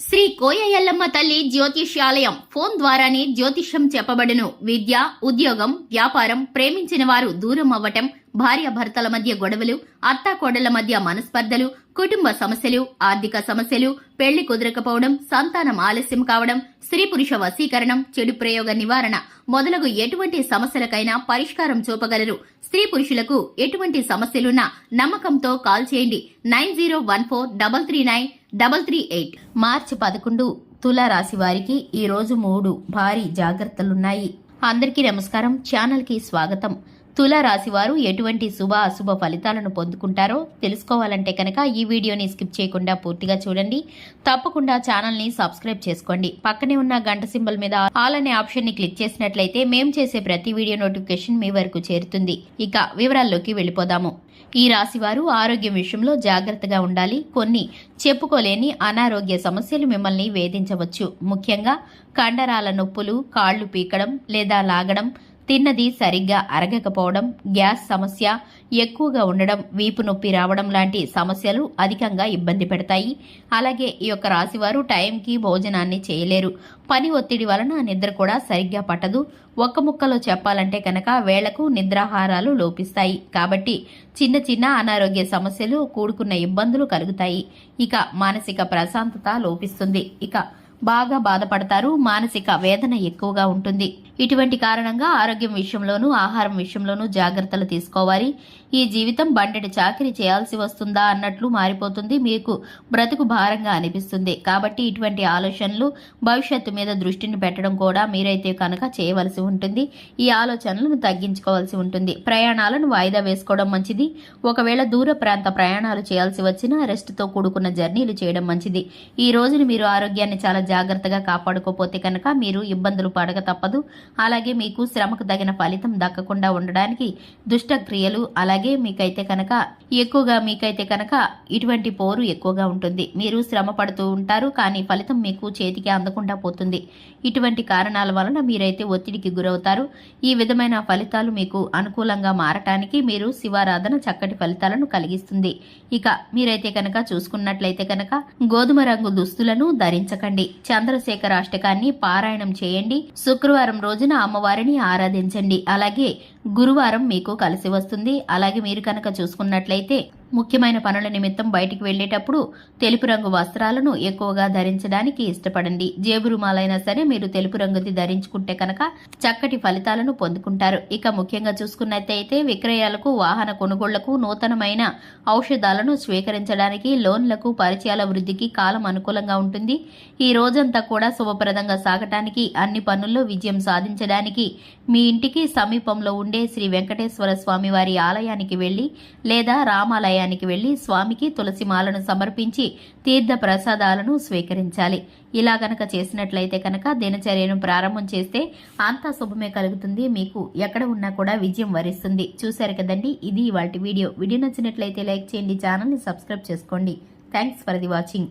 శ్రీ కోయ ఎల్లమ్మ తల్లి జ్యోతిష్యాలయం ఫోన్ ద్వారానే జ్యోతిష్యం చెప్పబడును. విద్య, ఉద్యోగం, వ్యాపారం, ప్రేమించిన వారు దూరం అవ్వటం, భార్యాభర్తల మధ్య గొడవలు, అత్తాకోడళ్ల మధ్య మనస్పర్ధలు, కుటుంబ సమస్యలు, ఆర్థిక సమస్యలు, పెళ్లి కుదరకపోవడం, సంతానం ఆలస్యం కావడం, స్త్రీ పురుష వశీకరణం, చెడు ప్రయోగ నివారణ మొదలగు ఎటువంటి సమస్యలకైనా పరిష్కారం చూపగలరు. స్త్రీ పురుషులకు ఎటువంటి సమస్యలున్నా నమ్మకంతో కాల్ చేయండి. 9014339338. మార్చి 11 తులారాశి వారికి ఈ రోజు 3 భారీ జాగ్రత్తలున్నాయి. అందరికీ నమస్కారం. ఛానల్ కి స్వాగతం. తులారాశి వారు ఎటువంటి శుభ అశుభ ఫలితాలను పొందుకుంటారో తెలుసుకోవాలంటే కనుక ఈ వీడియోని స్కిప్ చేయకుండా పూర్తిగా చూడండి. తప్పకుండా ఛానల్ని సబ్స్క్రైబ్ చేసుకోండి. పక్కనే ఉన్న గంట సింబల్ మీద ఆల్ అనే ఆప్షన్ని క్లిక్ చేసినట్లయితే మేం చేసే ప్రతి వీడియో నోటిఫికేషన్ మీ వరకు చేరుతుంది. ఇక వివరాల్లోకి వెళ్ళిపోదాము. ఈ రాశివారు ఆరోగ్యం విషయంలో జాగ్రత్తగా ఉండాలి. కొన్ని చెప్పుకోలేని అనారోగ్య సమస్యలు మిమ్మల్ని వేధించవచ్చు. ముఖ్యంగా కండరాల నొప్పులు, కాళ్లు పీకడం లేదా లాగడం, తిన్నది సరిగ్గా అరగకపోవడం, గ్యాస్ సమస్య ఎక్కువగా ఉండడం, వీపు నొప్పి రావడం లాంటి సమస్యలు అధికంగా ఇబ్బంది పెడతాయి. అలాగే ఈ యొక్క రాశివారు టైంకి భోజనాన్ని చేయలేరు. పని ఒత్తిడి వలన నిద్ర కూడా సరిగ్గా పట్టదు. ఒక్క ముక్కలో చెప్పాలంటే కనుక వేళకు నిద్రాహారాలు లోపిస్తాయి. కాబట్టి చిన్న చిన్న అనారోగ్య సమస్యలు కూడుకున్న ఇబ్బందులు కలుగుతాయి. ఇక మానసిక ప్రశాంతత లోపిస్తుంది. ఇక బాగా బాధపడతారు. మానసిక వేదన ఎక్కువగా ఉంటుంది. ఇటువంటి కారణంగా ఆరోగ్యం విషయంలోనూ ఆహారం విషయంలోనూ జాగ్రత్తలు తీసుకోవాలి. ఈ జీవితం బండెడు చాకిరీ చేయాల్సి వస్తుందా అన్నట్లు మారిపోతుంది. మీకు బ్రతుకు భారంగా అనిపిస్తుంది. కాబట్టి ఇటువంటి ఆలోచనలు, భవిష్యత్తు మీద దృష్టిని పెట్టడం కూడా మీరైతే కనుక చేయవలసి ఉంటుంది. ఈ ఆలోచనలను తగ్గించుకోవాల్సి ఉంటుంది. ప్రయాణాలను వాయిదా వేసుకోవడం మంచిది. ఒకవేళ దూర ప్రాంత ప్రయాణాలు చేయాల్సి వచ్చినా రెస్ట్తో కూడుకున్న జర్నీలు చేయడం మంచిది. ఈ రోజుని మీరు ఆరోగ్యాన్ని చాలా జాగ్రత్తగా కాపాడుకోపోతే కనుక మీరు ఇబ్బందులు పడక తప్పదు. అలాగే మీకు శ్రమకు తగిన ఫలితం దక్కకుండా ఉండడానికి దుష్టక్రియలు, అలాగే మీకైతే కనుక ఇటువంటి పోరు ఎక్కువగా ఉంటుంది. మీరు శ్రమ పడుతూ ఉంటారు, కానీ ఫలితం మీకు చేతికి అందకుండా పోతుంది. ఇటువంటి కారణాల వలన మీరైతే ఒత్తిడికి గురవుతారు. ఈ విధమైన ఫలితాలు మీకు అనుకూలంగా మారటానికి మీరు శివారాధన చక్కటి ఫలితాలను కలిగిస్తుంది. ఇక మీరైతే కనుక చూసుకున్నట్లయితే కనుక గోధుమ రంగు దుస్తులను ధరించకండి. చంద్రశేఖర అష్టకాన్ని పారాయణం చేయండి. శుక్రవారం రోజున అమ్మవారిని ఆరాధించండి. అలాగే గురువారం మీకు కలిసి వస్తుంది. అలాగే మీరు కనుక చూసుకున్నట్లయితే ముఖ్యమైన పనుల నిమిత్తం బయటికి వెళ్లేటప్పుడు తెలుపు రంగు వస్త్రాలను ఎక్కువగా ధరించడానికి ఇష్టపడండి. జేబు రుమాలైనా సరే మీరు తెలుపు రంగుది ధరించుకుంటే కనుక చక్కటి ఫలితాలను పొందుకుంటారు. ఇక ముఖ్యంగా చూసుకున్నట్లయితే విక్రయాలకు, వాహన కొనుగోళ్లకు, నూతనమైన ఔషధాలను స్వీకరించడానికి, లోన్లకు, పరిచయాల వృద్ధికి కాలం అనుకూలంగా ఉంటుంది. ఈ రోజంతా కూడా శుభప్రదంగా సాగటానికి, అన్ని పనుల్లో విజయం సాధించడానికి మీ ఇంటికి సమీపంలో ఉండే శ్రీ వెంకటేశ్వర స్వామి వారి ఆలయానికి వెళ్లి లేదా రామాలయానికి వెళ్లి స్వామికి తులసి మాలను సమర్పించి తీర్థ ప్రసాదాలను స్వీకరించాలి. ఇలా గనక చేసినట్లయితే కనుక దినచర్యను ప్రారంభం చేస్తే అంతా శుభమే కలుగుతుంది. మీకు ఎక్కడ ఉన్నా కూడా విజయం వరిస్తుంది. చూశారు కదండి, ఇది ఇవాల్టి వీడియో. వీడియో నచ్చినట్లయితే లైక్ చేయండి, ఛానల్ని సబ్స్క్రైబ్ చేసుకోండి. Thanks for the watching.